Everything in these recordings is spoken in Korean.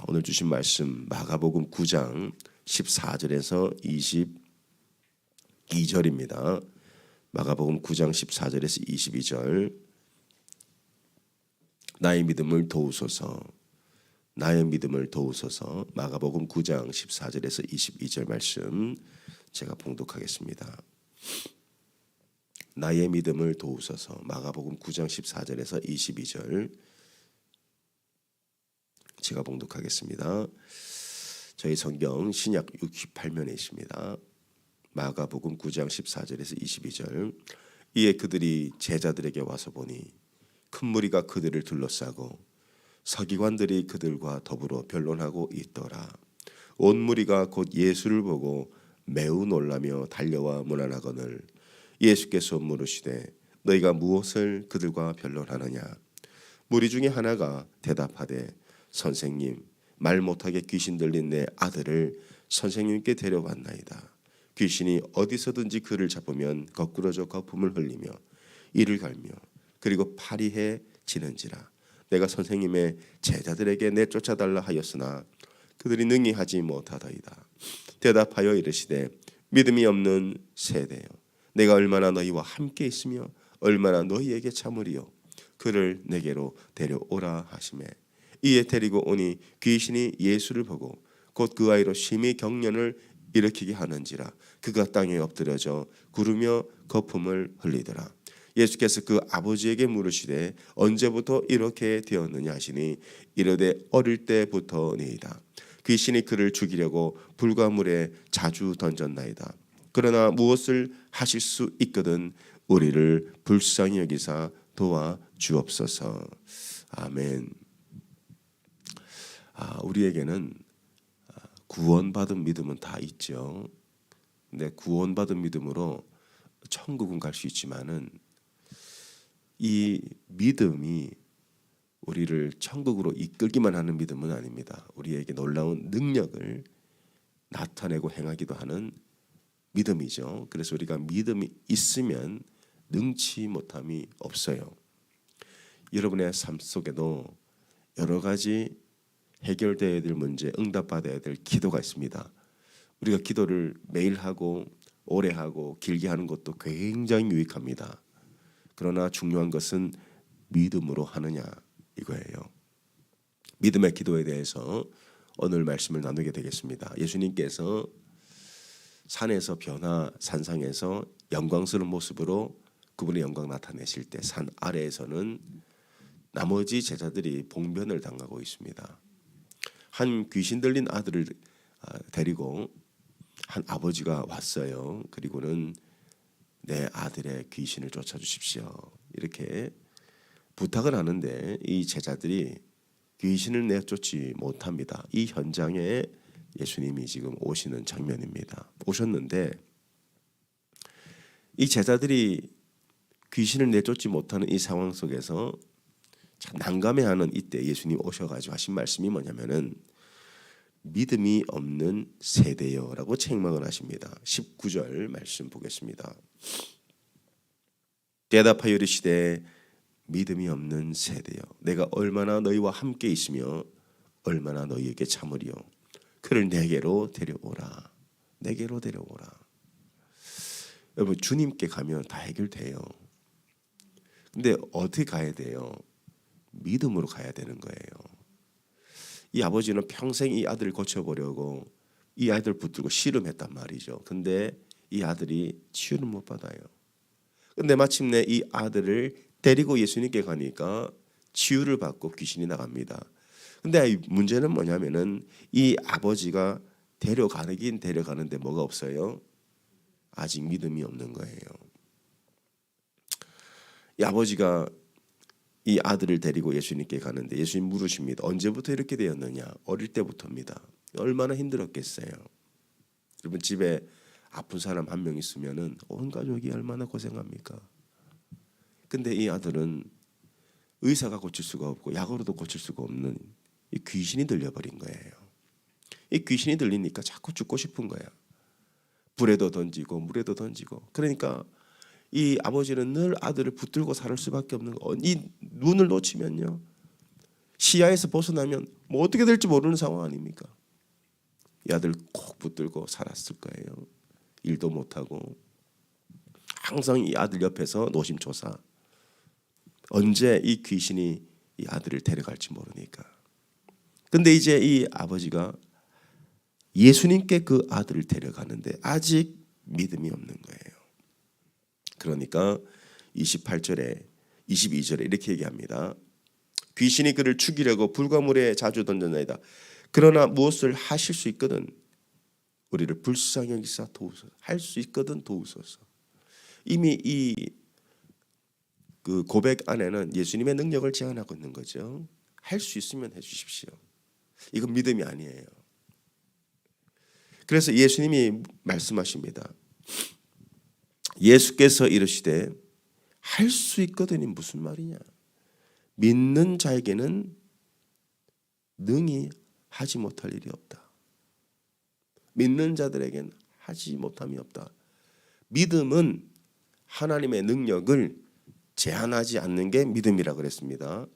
오늘 주신 말씀 마가복음 9장 14절에서 22절입니다. 마가복음 9장 14절에서 22절. 나의 믿음을 도우소서, 나의 믿음을 도우소서. 마가복음 9장 14절에서 22절 말씀 제가 봉독하겠습니다. 나의 믿음을 도우소서. 마가복음 9장 14절에서 22절 제가 봉독하겠습니다. 저희 성경 신약 68면에 있습니다. 마가복음 9장 14절에서 22절. 이에 그들이 제자들에게 와서 보니 큰 무리가 그들을 둘러싸고 서기관들이 그들과 더불어 변론하고 있더라. 온 무리가 곧 예수를 보고 매우 놀라며 달려와 문안하거늘 예수께서 물으시되 너희가 무엇을 그들과 변론하느냐. 무리 중에 하나가 대답하되 선생님, 말 못하게 귀신 들린 내 아들을 선생님께 데려왔나이다. 귀신이 어디서든지 그를 잡으면 거꾸러져 거품을 흘리며 이를 갈며 그리고 파리해지는지라. 내가 선생님의 제자들에게 내쫓아달라 하였으나 그들이 능히 하지 못하더이다. 대답하여 이르시되 믿음이 없는 세대여, 내가 얼마나 너희와 함께 있으며 얼마나 너희에게 참으리요. 그를 내게로 데려오라 하시매 이에 데리고 오니 귀신이 예수를 보고 곧 그 아이로 심히 경련을 일으키게 하는지라. 그가 땅에 엎드려져 구르며 거품을 흘리더라. 예수께서 그 아버지에게 물으시되 언제부터 이렇게 되었느냐 하시니 이르되 어릴 때부터니이다. 귀신이 그를 죽이려고 불과 물에 자주 던졌나이다. 그러나 무엇을 하실 수 있거든 우리를 불쌍히 여기사 도와 주옵소서. 아멘. 우리에게는 구원받은 믿음은 다 있죠. 근데 구원받은 믿음으로 천국은 갈 수 있지만은 이 믿음이 우리를 천국으로 이끌기만 하는 믿음은 아닙니다. 우리에게 놀라운 능력을 나타내고 행하기도 하는 믿음이죠. 그래서 우리가 믿음이 있으면 능치 못함이 없어요. 여러분의 삶 속에도 여러 가지 해결되어야 될 문제, 응답받아야 될 기도가 있습니다. 우리가 기도를 매일 하고 오래 하고 길게 하는 것도 굉장히 유익합니다. 그러나 중요한 것은 믿음으로 하느냐 이거예요. 믿음의 기도에 대해서 오늘 말씀을 나누게 되겠습니다. 예수님께서 산에서 변화, 산상에서 영광스러운 모습으로 그분의 영광 나타내실 때 산 아래에서는 나머지 제자들이 봉변을 당하고 있습니다. 한 귀신 들린 아들을 데리고 한 아버지가 왔어요. 그리고는 내 아들의 귀신을 쫓아주십시오. 이렇게 부탁을 하는데 이 제자들이 귀신을 내쫓지 못합니다. 이 현장에 예수님이 지금 오시는 장면입니다. 오셨는데 이 제자들이 귀신을 내쫓지 못하는 이 상황 속에서 참 난감해하는 이때 예수님 오셔가지고 하신 말씀이 뭐냐면은 믿음이 없는 세대여라고 책망을 하십니다. 19절 말씀 보겠습니다. 대답하여 이르시되 믿음이 없는 세대여, 내가 얼마나 너희와 함께 있으며 얼마나 너희에게 참으리요. 그를 내게로 데려오라. 내게로 데려오라. 여러분 주님께 가면 다 해결돼요. 근데 어떻게 가야 돼요? 믿음으로 가야 되는 거예요. 이 아버지는 평생 이 아들을 고쳐보려고 이 아이들 붙들고 씨름했단 말이죠. 근데 이 아들이 치유를 못 받아요. 근데 마침내 이 아들을 데리고 예수님께 가니까 치유를 받고 귀신이 나갑니다. 근데 문제는 뭐냐면은 이 아버지가 데려가긴 데려가는데 뭐가 없어요? 아직 믿음이 없는 거예요. 이 아버지가 이 아들을 데리고 예수님께 가는데 예수님 물으십니다. 언제부터 이렇게 되었느냐? 어릴 때부터입니다. 얼마나 힘들었겠어요. 여러분 집에 아픈 사람 한 명 있으면은 온 가족이 얼마나 고생합니까? 근데 이 아들은 의사가 고칠 수가 없고 약으로도 고칠 수가 없는 이 귀신이 들려버린 거예요. 이 귀신이 들리니까 자꾸 죽고 싶은 거야. 불에도 던지고 물에도 던지고. 그러니까 이 아버지는 늘 아들을 붙들고 살 수밖에 없는 거. 이 눈을 놓치면요 시야에서 벗어나면 뭐 어떻게 될지 모르는 상황 아닙니까? 이 아들 콕 붙들고 살았을 거예요. 일도 못하고 항상 이 아들 옆에서 노심초사. 언제 이 귀신이 이 아들을 데려갈지 모르니까. 근데 이제 이 아버지가 예수님께 그 아들을 데려가는데 아직 믿음이 없는 거예요. 그러니까 28절에 22절에 이렇게 얘기합니다. 귀신이 그를 죽이려고 불과 물에 자주 던졌나이다. 그러나 무엇을 하실 수 있거든 우리를 불쌍히 여기사 도우소서. 할 수 있거든 도우소서. 이미 이 그 고백 안에는 예수님의 능력을 제안하고 있는 거죠. 할 수 있으면 해주십시오. 이건 믿음이 아니에요. 그래서 예수님이 말씀하십니다. 예수께서 이르시되 할 수 있거든이 무슨 말이냐? 믿는 자에게는 능히 하지 못할 일이 없다. 믿는 자들에게는 하지 못함이 없다. 믿음은 하나님의 능력을 제한하지 않는 게 믿음이라고 그랬습니다.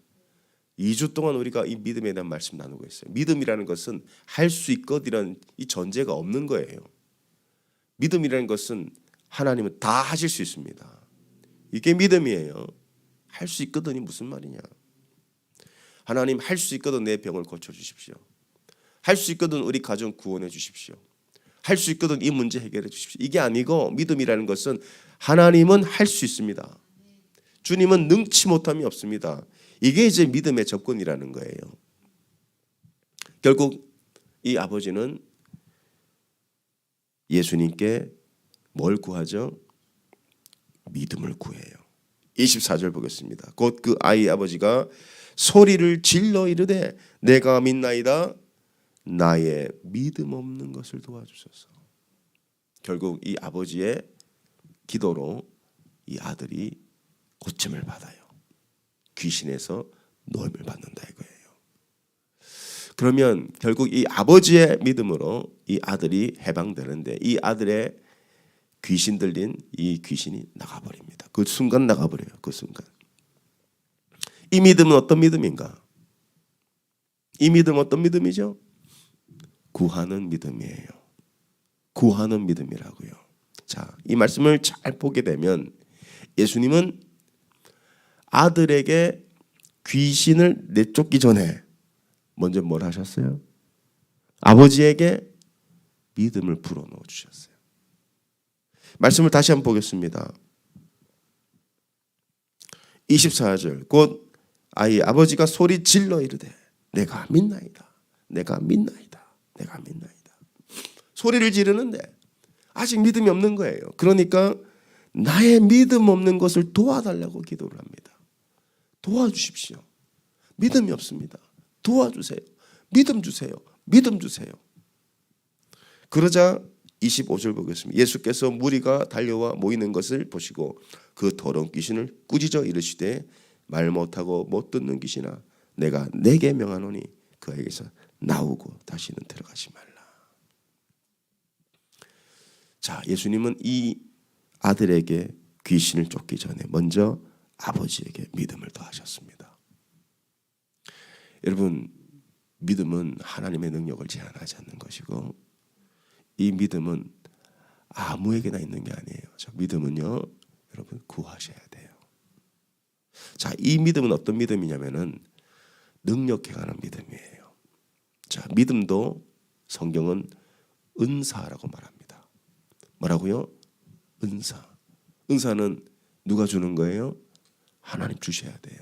2주 동안 우리가 이 믿음에 대한 말씀 나누고 있어요. 믿음이라는 것은 할 수 있거든이라는 이 전제가 없는 거예요. 믿음이라는 것은 하나님은 다 하실 수 있습니다. 이게 믿음이에요. 할 수 있거든이 무슨 말이냐? 하나님 할 수 있거든 내 병을 고쳐주십시오. 할 수 있거든 우리 가정 구원해 주십시오. 할 수 있거든 이 문제 해결해 주십시오. 이게 아니고 믿음이라는 것은 하나님은 할 수 있습니다. 주님은 능치 못함이 없습니다. 이게 이제 믿음의 접근이라는 거예요. 결국 이 아버지는 예수님께 뭘 구하죠? 믿음을 구해요. 24절 보겠습니다. 곧 그 아이 아버지가 소리를 질러 이르되 내가 믿나이다. 나의 믿음 없는 것을 도와주소서. 결국 이 아버지의 기도로 이 아들이 고침을 받아요. 귀신에서 노임을 받는다 이거예요. 그러면 결국 이 아버지의 믿음으로 이 아들이 해방되는데 이 아들의 귀신 들린 이 귀신이 나가버립니다. 그 순간 나가버려요. 그 순간. 이 믿음은 어떤 믿음인가? 이 믿음은 어떤 믿음이죠? 구하는 믿음이에요. 구하는 믿음이라고요. 자, 이 말씀을 잘 보게 되면 예수님은 아들에게 귀신을 내쫓기 전에 먼저 뭘 하셨어요? 아버지에게 믿음을 불어넣어 주셨어요. 말씀을 다시 한번 보겠습니다. 24절 곧 아이 아버지가 소리 질러 이르되 내가 믿나이다. 내가 믿나이다. 내가 믿나이다. 소리를 지르는데 아직 믿음이 없는 거예요. 그러니까 나의 믿음 없는 것을 도와달라고 기도를 합니다. 도와주십시오. 믿음이 없습니다. 도와주세요. 믿음 주세요. 믿음 주세요. 그러자 25절 보겠습니다. 예수께서 무리가 달려와 모이는 것을 보시고 그 더러운 귀신을 꾸짖어 이르시되 말 못하고 못 듣는 귀신아 내가 내게 명하노니 그에게서 나오고 다시는 들어가지 말라. 자, 예수님은 이 아들에게 귀신을 쫓기 전에 먼저 아버지에게 믿음을 더하셨습니다. 여러분, 믿음은 하나님의 능력을 제한하지 않는 것이고 이 믿음은 아무에게나 있는 게 아니에요. 저 믿음은요, 여러분 구하셔야 돼요. 자, 이 믿음은 어떤 믿음이냐면은 능력 행하는 믿음이에요. 자, 믿음도 성경은 은사라고 말합니다. 뭐라고요? 은사. 은사는 누가 주는 거예요? 하나님 주셔야 돼요.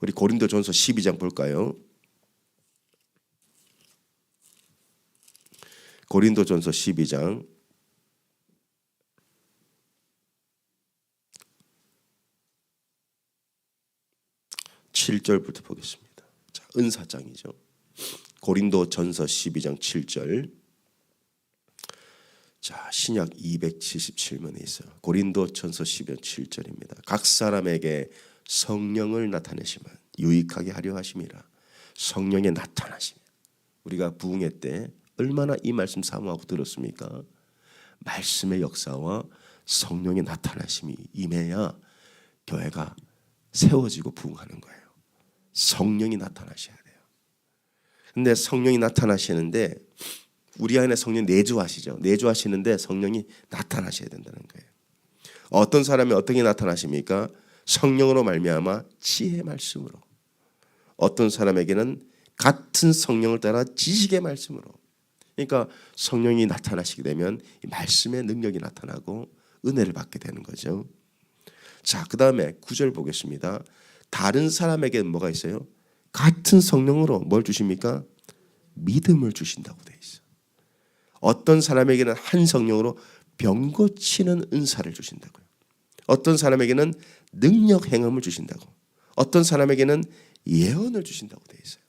우리 고린도전서 12장 볼까요? 고린도전서 12장 7절부터 보겠습니다. 자, 은사장이죠. 고린도전서 12장 7절. 자, 신약 277면에 있어요. 고린도전서 12장 7절입니다. 각 사람에게 성령을 나타내시면 유익하게 하려 하심이라. 성령의 나타나심. 우리가 부흥회 때 얼마나 이 말씀 사모하고 들었습니까? 말씀의 역사와 성령의 나타나심이 임해야 교회가 세워지고 부흥하는 거예요. 성령이 나타나셔야 돼요. 근데 성령이 나타나시는데 우리 안에 성령 내주하시죠. 내주하시는데 성령이 나타나셔야 된다는 거예요. 어떤 사람이 어떻게 나타나십니까? 성령으로 말미암아 지혜의 말씀으로. 어떤 사람에게는 같은 성령을 따라 지식의 말씀으로. 그러니까 성령이 나타나시게 되면 이 말씀의 능력이 나타나고 은혜를 받게 되는 거죠. 자, 그 다음에 9절 보겠습니다. 다른 사람에게는 뭐가 있어요? 같은 성령으로 뭘 주십니까? 믿음을 주신다고 되어 있어요. 어떤 사람에게는 한 성령으로 병 고치는 은사를 주신다고요. 어떤 사람에게는 능력 행함을 주신다고. 어떤 사람에게는 예언을 주신다고 되어 있어요.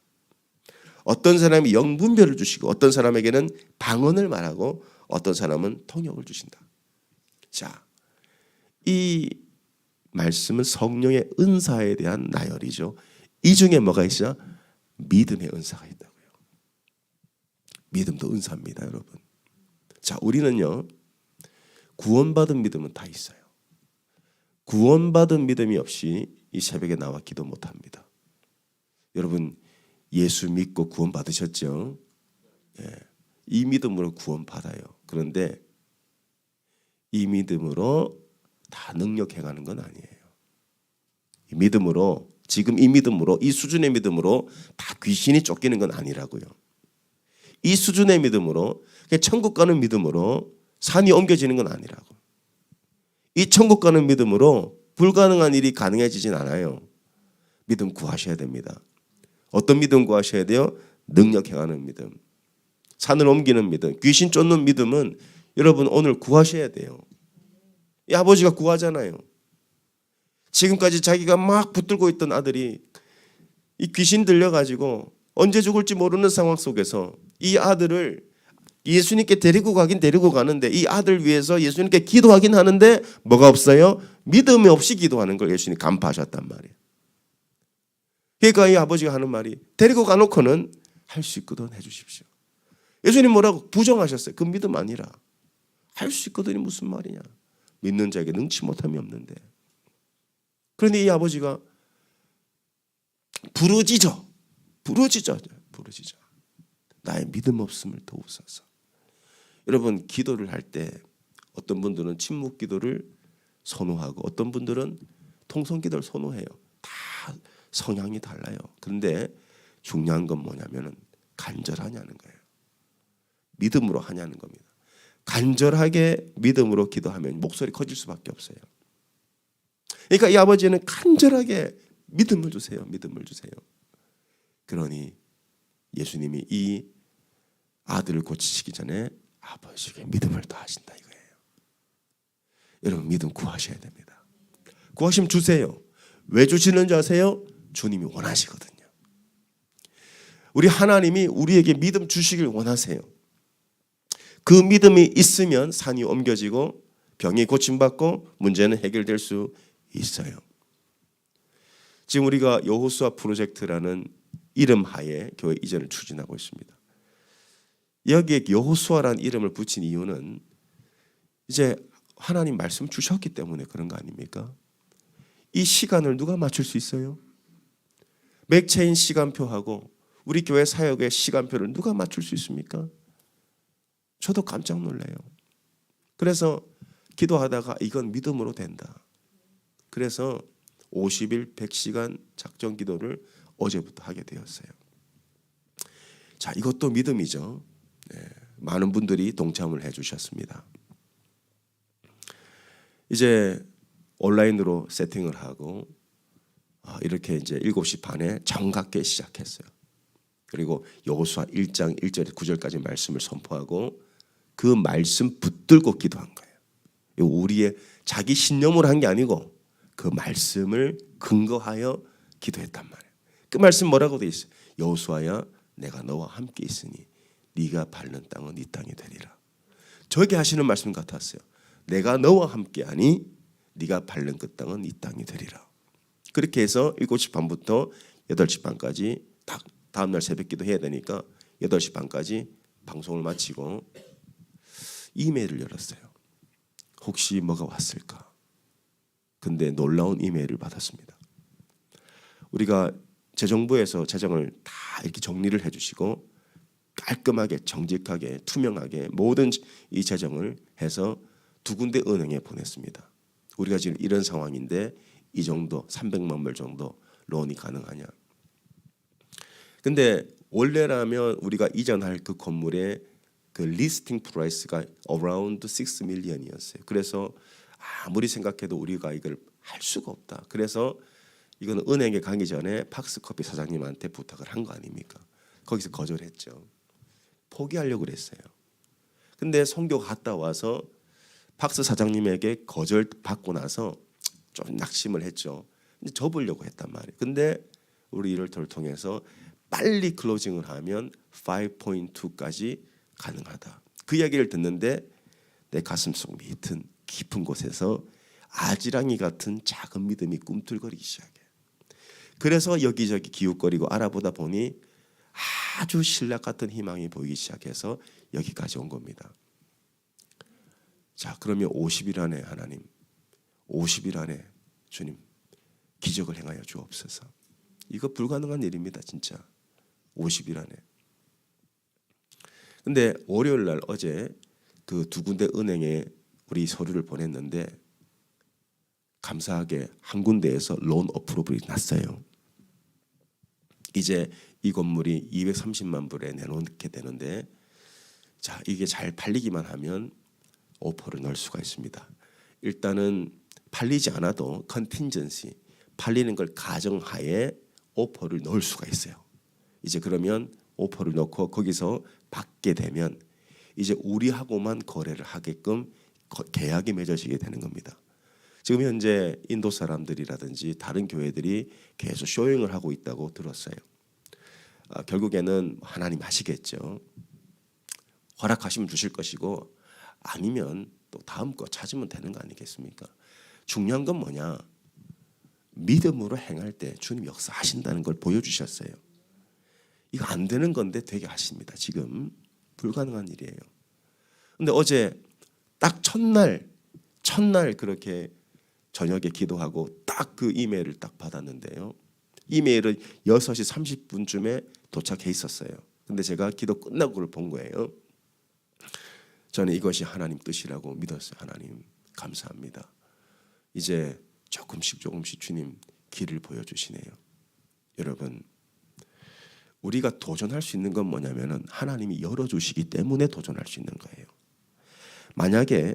어떤 사람이 영분별을 주시고 어떤 사람에게는 방언을 말하고 어떤 사람은 통역을 주신다. 자, 이 말씀은 성령의 은사에 대한 나열이죠. 이 중에 뭐가 있어요? 믿음의 은사가 있다고요. 믿음도 은사입니다, 여러분. 자, 우리는요, 구원받은 믿음은 다 있어요. 구원받은 믿음이 없이 이 새벽에 나와 기도 못합니다. 여러분, 예수 믿고 구원받으셨죠? 예, 이 믿음으로 구원받아요. 그런데 이 믿음으로 다 능력 행하는 건 아니에요. 이 믿음으로, 지금 이 믿음으로, 이 수준의 믿음으로 다 귀신이 쫓기는 건 아니라고요. 이 수준의 믿음으로, 천국 가는 믿음으로 산이 옮겨지는 건 아니라고. 이 천국 가는 믿음으로 불가능한 일이 가능해지진 않아요. 믿음 구하셔야 됩니다. 어떤 믿음 구하셔야 돼요? 능력 행하는 믿음. 산을 옮기는 믿음. 귀신 쫓는 믿음은 여러분 오늘 구하셔야 돼요. 이 아버지가 구하잖아요. 지금까지 자기가 막 붙들고 있던 아들이 이 귀신 들려가지고 언제 죽을지 모르는 상황 속에서 이 아들을 예수님께 데리고 가긴 데리고 가는데 이 아들 위해서 예수님께 기도하긴 하는데 뭐가 없어요? 믿음이 없이 기도하는 걸 예수님이 간파하셨단 말이에요. 그러니까 이 아버지가 하는 말이 데리고 가놓고는 할 수 있거든 해주십시오. 예수님 뭐라고 부정하셨어요. 그 믿음 아니라 할 수 있거든이 무슨 말이냐. 믿는 자에게 능치 못함이 없는데. 그런데 이 아버지가 부르짖어. 나의 믿음 없음을 도우소서. 여러분 기도를 할 때 어떤 분들은 침묵 기도를 선호하고 어떤 분들은 통성 기도를 선호해요. 다 성향이 달라요. 그런데 중요한 건 뭐냐면은 간절하냐는 거예요. 믿음으로 하냐는 겁니다. 간절하게 믿음으로 기도하면 목소리 커질 수밖에 없어요. 그러니까 이 아버지는 간절하게 믿음을 주세요. 믿음을 주세요. 그러니 예수님이 이 아들을 고치시기 전에 아버지에게 믿음을 더하신다 이거예요. 여러분 믿음 구하셔야 됩니다. 구하시면 주세요. 왜 주시는지 아세요? 주님이 원하시거든요. 우리 하나님이 우리에게 믿음 주시길 원하세요. 그 믿음이 있으면 산이 옮겨지고 병이 고침받고 문제는 해결될 수 있어요. 지금 우리가 여호수아 프로젝트라는 이름 하에 교회 이전을 추진하고 있습니다. 여기에 여호수아라는 이름을 붙인 이유는 이제 하나님 말씀 주셨기 때문에 그런 거 아닙니까? 이 시간을 누가 맞출 수 있어요? 맥체인 시간표하고 우리 교회 사역의 시간표를 누가 맞출 수 있습니까? 저도 깜짝 놀라요. 그래서 기도하다가 이건 믿음으로 된다. 그래서 50일 100시간 작정 기도를 어제부터 하게 되었어요. 자, 이것도 믿음이죠. 네, 많은 분들이 동참을 해주셨습니다. 이제 온라인으로 세팅을 하고 이렇게 이제 7시 반에 정각게 시작했어요. 그리고 여호수아 1장 1절에서 9절까지 말씀을 선포하고 그 말씀 붙들고 기도한 거예요. 우리의 자기 신념으로 한 게 아니고 그 말씀을 근거하여 기도했단 말이에요. 그 말씀 뭐라고 되어 있어요? 여호수아야 내가 너와 함께 있으니 네가 밟는 땅은 네 땅이 되리라. 저에게 하시는 말씀 같았어요. 내가 너와 함께하니 네가 밟는 그 땅은 네 땅이 되리라. 그렇게 해서 7시 반부터 8시 반까지 딱 다음날 새벽 기도 해야 되니까 8시 반까지 방송을 마치고 이메일을 열었어요. 혹시 뭐가 왔을까? 근데 놀라운 이메일을 받았습니다. 우리가 재정부에서 재정을 다 이렇게 정리를 해주시고 깔끔하게 정직하게 투명하게 모든 이 재정을 해서 두 군데 은행에 보냈습니다. 우리가 지금 이런 상황인데 이 정도 300만 불 정도 론이 가능하냐. 근데 원래라면 우리가 이전할 그 건물의 그 리스팅 프라이스가 around 6 million이었어요. 그래서 아무리 생각해도 우리가 이걸 할 수가 없다. 그래서 이거는 은행에 가기 전에 팍스커피 사장님한테 부탁을 한 거 아닙니까? 거기서 거절했죠. 포기하려고 그랬어요. 근데 선교 갔다 와서 팍스 사장님에게 거절 받고 나서 좀 낙심을 했죠. 이제 접으려고 했단 말이에요. 근데 우리 이럴터를 통해서 빨리 클로징을 하면 5.2까지 가능하다. 그 이야기를 듣는데 내 가슴속 밑은 깊은 곳에서 아지랑이 같은 작은 믿음이 꿈틀거리기 시작해. 그래서 여기저기 기웃거리고 알아보다 보니 아주 신락 같은 희망이 보이기 시작해서 여기까지 온 겁니다. 자, 그러면 50일 안에 하나님, 50일 안에 주님 기적을 행하여 주옵소서. 이거 불가능한 일입니다, 진짜. 50일 안에. 근데 월요일 날 어제 그 두 군데 은행에 우리 서류를 보냈는데 감사하게 한 군데에서 론 어프로블이 났어요. 이제 이 건물이 230만 불에 내놓게 되는데 자, 이게 잘 팔리기만 하면 오퍼를 넣을 수가 있습니다. 일단은 팔리지 않아도 컨틴전시 팔리는 걸 가정하에 오퍼를 넣을 수가 있어요. 이제 그러면 오퍼를 넣고 거기서 받게 되면 이제 우리하고만 거래를 하게끔 계약이 맺어지게 되는 겁니다. 지금 현재 인도 사람들이라든지 다른 교회들이 계속 쇼잉을 하고 있다고 들었어요. 결국에는 하나님 아시겠죠. 허락하시면 주실 것이고 아니면 또 다음 거 찾으면 되는 거 아니겠습니까? 중요한 건 뭐냐? 믿음으로 행할 때 주님 역사하신다는 걸 보여주셨어요. 이거 안 되는 건데 되게 하십니다. 지금 불가능한 일이에요. 근데 어제 딱 첫날 그렇게 저녁에 기도하고 딱 그 이메일을 딱 받았는데요. 이메일은 6시 30분쯤에 도착해 있었어요. 근데 제가 기도 끝나고 그걸 본 거예요. 저는 이것이 하나님 뜻이라고 믿었어요. 하나님 감사합니다. 이제 조금씩 주님 길을 보여주시네요. 여러분, 우리가 도전할 수 있는 건 뭐냐면은 하나님이 열어주시기 때문에 도전할 수 있는 거예요. 만약에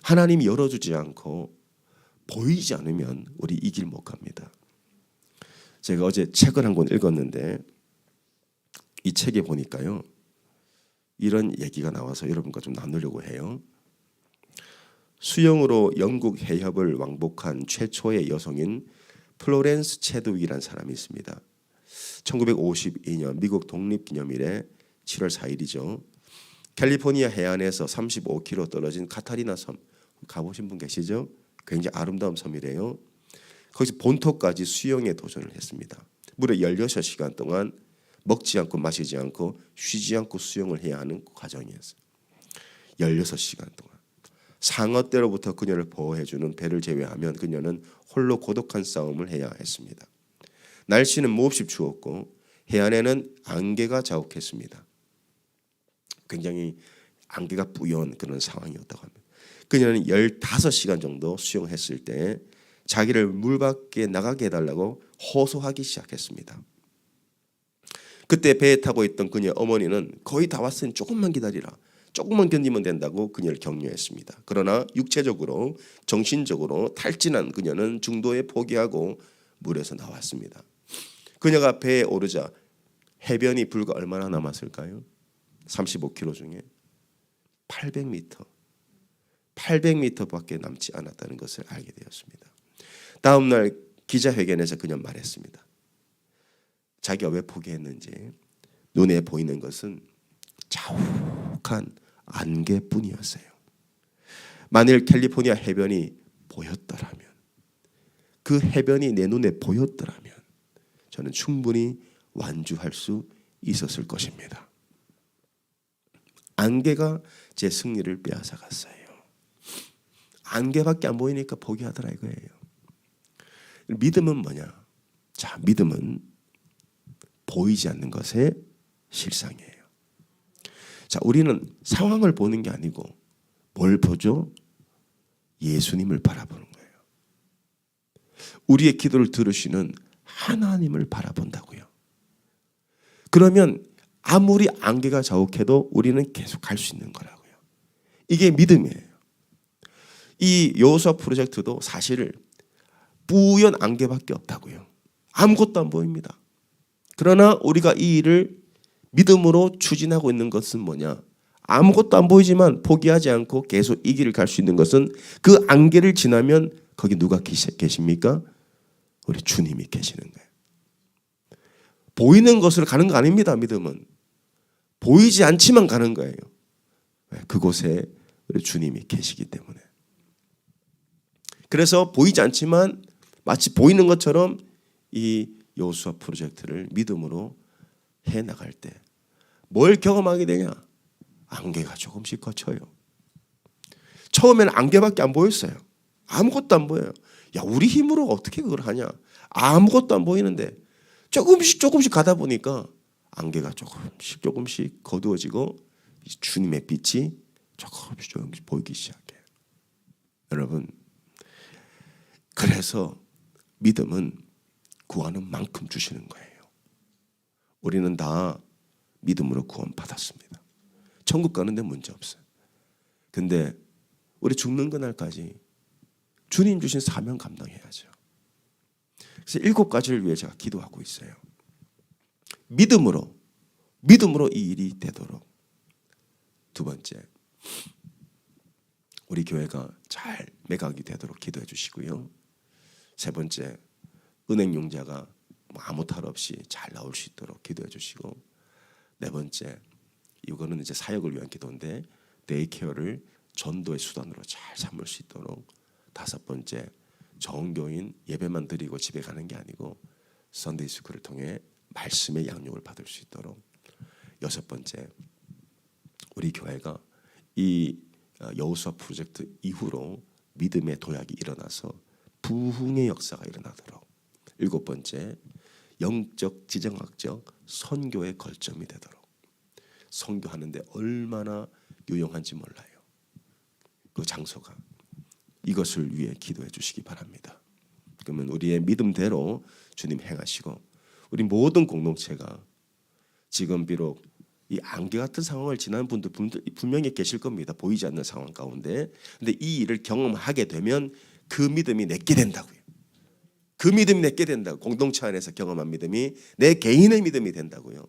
하나님이 열어주지 않고 보이지 않으면 우리 이 길 못 갑니다. 제가 어제 책을 한 권 읽었는데 이 책에 보니까요. 이런 얘기가 나와서 여러분과 좀 나누려고 해요. 수영으로 영국 해협을 왕복한 최초의 여성인 플로렌스 체드윅이라는 사람이 있습니다. 1952년 미국 독립기념일에 7월 4일이죠. 캘리포니아 해안에서 35km 떨어진 카타리나 섬 가보신 분 계시죠? 굉장히 아름다운 섬이래요. 거기서 본토까지 수영에 도전을 했습니다. 무려 16시간 동안 먹지 않고 마시지 않고 쉬지 않고 수영을 해야 하는 과정이었어요. 16시간 동안. 상어 떼로부터 그녀를 보호해주는 배를 제외하면 그녀는 홀로 고독한 싸움을 해야 했습니다. 날씨는 몹시 추웠고 해안에는 안개가 자욱했습니다. 굉장히 안개가 뿌연 그런 상황이었다고 합니다. 그녀는 15시간 정도 수영했을 때 자기를 물 밖에 나가게 해달라고 호소하기 시작했습니다. 그때 배에 타고 있던 그녀의 어머니는 거의 다 왔으니 조금만 기다리라. 조금만 견디면 된다고 그녀를 격려했습니다. 그러나 육체적으로 정신적으로 탈진한 그녀는 중도에 포기하고 물에서 나왔습니다. 그녀가 배에 오르자 해변이 불과 얼마나 남았을까요? 35km 중에 800m밖에 남지 않았다는 것을 알게 되었습니다. 다음 날 기자회견에서 그녀는 말했습니다. 자기가 왜 포기했는지 눈에 보이는 것은 자욱한 안개뿐이었어요. 만일 캘리포니아 해변이 보였더라면, 그 해변이 내 눈에 보였더라면 저는 충분히 완주할 수 있었을 것입니다. 안개가 제 승리를 빼앗아갔어요. 안개밖에 안 보이니까 포기하더라 이거예요. 믿음은 뭐냐? 자, 믿음은 보이지 않는 것의 실상이에요. 자, 우리는 상황을 보는 게 아니고 뭘 보죠? 예수님을 바라보는 거예요. 우리의 기도를 들으시는 하나님을 바라본다고요. 그러면 아무리 안개가 자욱해도 우리는 계속 갈 수 있는 거라고요. 이게 믿음이에요. 이 여호수아 프로젝트도 사실 뿌연 안개밖에 없다고요. 아무것도 안 보입니다. 그러나 우리가 이 일을 믿음으로 추진하고 있는 것은 뭐냐? 아무것도 안 보이지만 포기하지 않고 계속 이 길을 갈 수 있는 것은 그 안개를 지나면 거기 누가 계십니까? 우리 주님이 계시는 거예요. 보이는 것으로 가는 거 아닙니다. 믿음은 보이지 않지만 가는 거예요. 그곳에 우리 주님이 계시기 때문에. 그래서 보이지 않지만 마치 보이는 것처럼 이 여호수아 프로젝트를 믿음으로 해나갈 때 뭘 경험하게 되냐? 안개가 조금씩 거쳐요. 처음에는 안개밖에 안 보였어요. 아무것도 안 보여요. 야, 우리 힘으로 어떻게 그걸 하냐? 아무것도 안 보이는데 조금씩 가다 보니까 안개가 조금씩 거두어지고 주님의 빛이 조금씩 보이기 시작해요. 여러분, 그래서 믿음은 구하는 만큼 주시는 거예요. 우리는 다 믿음으로 구원받았습니다. 천국 가는데 문제 없어요. 근데 우리 죽는 그날까지 주님 주신 사명 감당해야죠. 그래서 7가지를 위해 제가 기도하고 있어요. 믿음으로 이 일이 되도록. 두 번째, 우리 교회가 잘 매각이 되도록 기도해 주시고요. 세 번째, 은행융자가 아무 탈 없이 잘 나올 수 있도록 기도해 주시고, 네 번째, 이거는 이제 사역을 위한 기도인데 데이케어를 전도의 수단으로 잘 삼을 수 있도록. 다섯 번째, 정교인 예배만 드리고 집에 가는 게 아니고 선데이 스쿨을 통해 말씀의 양육을 받을 수 있도록. 여섯 번째, 우리 교회가 이 여호수아 프로젝트 이후로 믿음의 도약이 일어나서 부흥의 역사가 일어나도록. 일곱 번째, 영적 지정학적 선교의 거점이 되도록. 선교하는데 얼마나 유용한지 몰라요. 그 장소가. 이것을 위해 기도해 주시기 바랍니다. 그러면 우리의 믿음대로 주님 행하시고, 우리 모든 공동체가 지금 비록 이 안개 같은 상황을 지난 분들 분명히 계실 겁니다. 보이지 않는 상황 가운데. 근데 이 일을 경험하게 되면 그 믿음이 내게 된다고요. 그 믿음이 내게 된다고. 공동체 안에서 경험한 믿음이 내 개인의 믿음이 된다고요.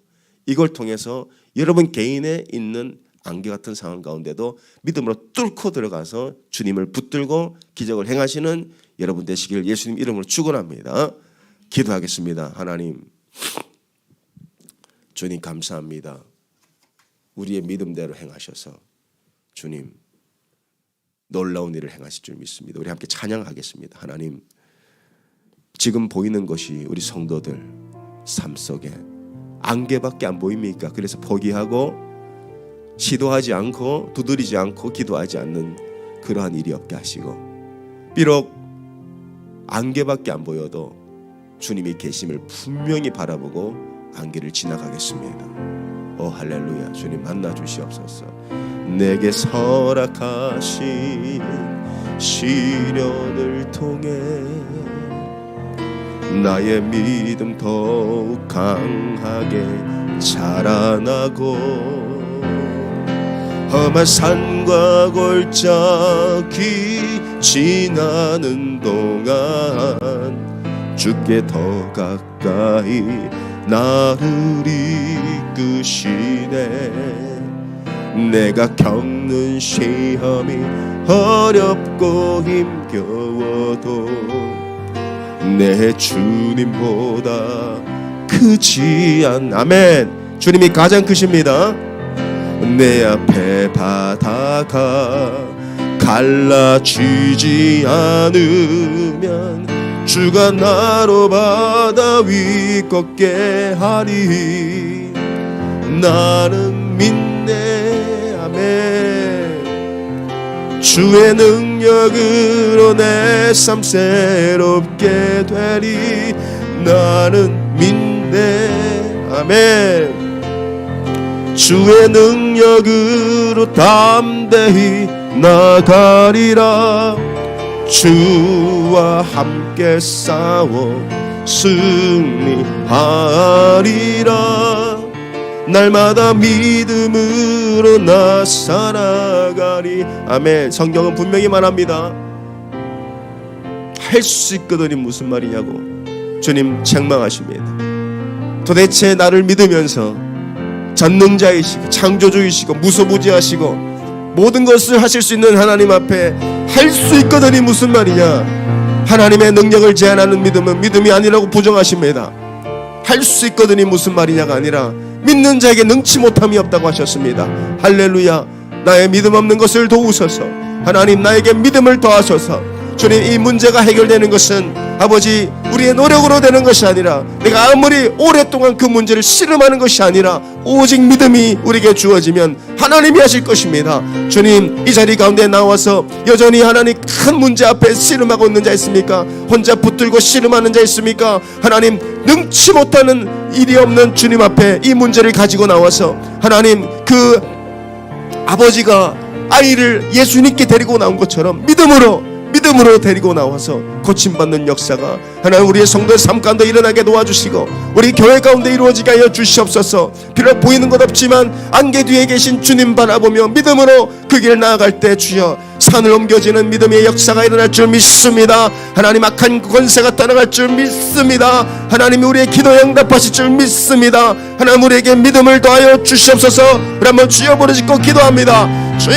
이걸 통해서 여러분 개인에 있는 안개 같은 상황 가운데도 믿음으로 뚫고 들어가서 주님을 붙들고 기적을 행하시는 여러분 되시길 예수님 이름으로 축원합니다. 기도하겠습니다. 하나님, 주님 감사합니다. 우리의 믿음대로 행하셔서 주님 놀라운 일을 행하실 줄 믿습니다. 우리 함께 찬양하겠습니다. 하나님, 지금 보이는 것이 우리 성도들 삶 속에 안개밖에 안 보입니까? 그래서 포기하고 시도하지 않고 두드리지 않고 기도하지 않는 그러한 일이 없게 하시고, 비록 안개밖에 안 보여도 주님이 계심을 분명히 바라보고 안개를 지나가겠습니다. 오 할렐루야. 주님 만나 주시옵소서. 내게 허락하신 시련을 통해 나의 믿음 더욱 강하게 자라나고, 험한 산과 골짜기 지나는 동안 주께 더 가까이 나를 이끄시네. 내가 겪는 시험이 어렵고 힘겨워도 내 주님보다 크지 않. 아멘. 주님이 가장 크십니다. 내 앞에 바다가 갈라지지 않으면 주가 나로 바다 위 걷게 하리. 나는 믿네. 아멘. 주의 능력으로 내 삶 새롭게 되리. 나는 믿네. 아멘. 주의 능력으로 담대히 나가리라. 주와 함께 싸워 승리하리라. 날마다 믿음으로 나 살아가리. 아멘. 성경은 분명히 말합니다. 할 수 있거든이 무슨 말이냐고 주님 책망하십니다. 도대체 나를 믿으면서 전능자이시고 창조주이시고 무소부지하시고 모든 것을 하실 수 있는 하나님 앞에 할 수 있거든이 무슨 말이냐. 하나님의 능력을 제한하는 믿음은 믿음이 아니라고 부정하십니다. 할 수 있거든이 무슨 말이냐가 아니라 믿는 자에게 능치 못함이 없다고 하셨습니다. 할렐루야. 나의 믿음 없는 것을 도우소서. 하나님 나에게 믿음을 더하소서. 주님, 이 문제가 해결되는 것은 아버지 우리의 노력으로 되는 것이 아니라 내가 아무리 오랫동안 그 문제를 씨름하는 것이 아니라 오직 믿음이 우리에게 주어지면 하나님이 하실 것입니다. 주님, 이 자리 가운데 나와서 여전히 하나님 큰 문제 앞에 씨름하고 있는 자 있습니까? 혼자 붙들고 씨름하는 자 있습니까? 하나님 능치 못하는 일이 없는 주님 앞에 이 문제를 가지고 나와서 하나님 그 아버지가 아이를 예수님께 데리고 나온 것처럼 믿음으로 데리고 나와서 고침받는 역사가 하나님 우리의 성도의 삶 가운데 일어나게 도와주시고 우리 교회 가운데 이루어지게 하여 주시옵소서. 비록 보이는 것 없지만 안개 뒤에 계신 주님 바라보며 믿음으로 그 길을 나아갈 때 주여 산을 옮겨지는 믿음의 역사가 일어날 줄 믿습니다. 하나님 악한 권세가 떠나갈 줄 믿습니다. 하나님이 우리의 기도에 응답하실 줄 믿습니다. 하나님 우리에게 믿음을 더하여 주시옵소서. 우리 한번 주여 부르짖고 기도합니다. 주여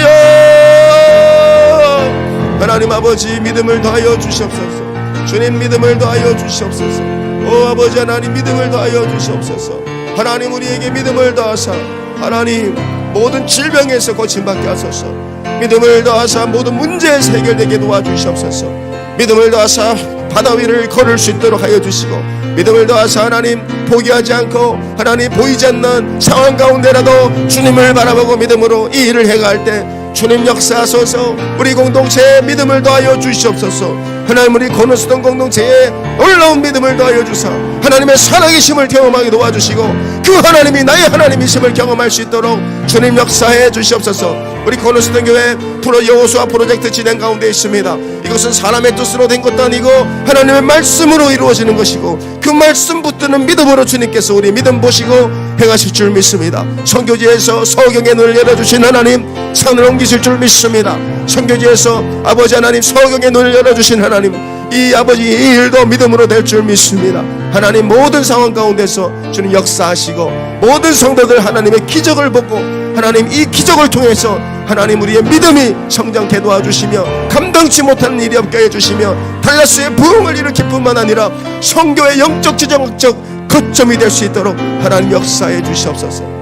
하나님 아버지 믿음을 더하여 주시옵소서. 주님 믿음을 더하여 주시옵소서. 오 아버지 하나님 믿음을 더하여 주시옵소서. 하나님 우리에게 믿음을 더하사 하나님 모든 질병에서 고침받게 하소서. 믿음을 더하사 모든 문제에서 해결되게 도와주시옵소서. 믿음을 더하사 바다 위를 걸을 수 있도록 하여 주시고 믿음을 더하사 하나님 포기하지 않고 하나님 보이지 않는 상황 가운데라도 주님을 바라보고 믿음으로 이 일을 해갈 때 주님 역사하소서. 우리 공동체에 믿음을 더하여 주시옵소서. 하나님 우리 코너스톤 공동체에 놀라운 믿음을 더하여 주사 하나님의 살아계심을 경험하게 도와주시고 그 하나님이 나의 하나님이심을 경험할 수 있도록 주님 역사해 주시옵소서. 우리 코너스톤 교회 여호수아 프로젝트 진행 가운데 있습니다. 이것은 사람의 뜻으로 된 것도 아니고 하나님의 말씀으로 이루어지는 것이고 그 말씀 붙드는 믿음으로 주님께서 우리 믿음 보시고 행하실 줄 믿습니다. 선교지에서 서경의 눈을 열어주신 하나님 산을 옮기실 줄 믿습니다. 선교지에서 아버지 하나님 서경의 눈을 열어주신 하나님 이 아버지 이 일도 믿음으로 될 줄 믿습니다. 하나님 모든 상황 가운데서 주님 역사하시고 모든 성도들 하나님의 기적을 보고 하나님 이 기적을 통해서 하나님 우리의 믿음이 성장케 도와주시며 감당치 못하는 일이 없게 해주시며 달라스의 부흥을 일으킬 뿐만 아니라 성교의 영적 지정학적 거점이 될 수 있도록 하나님 역사해 주시옵소서.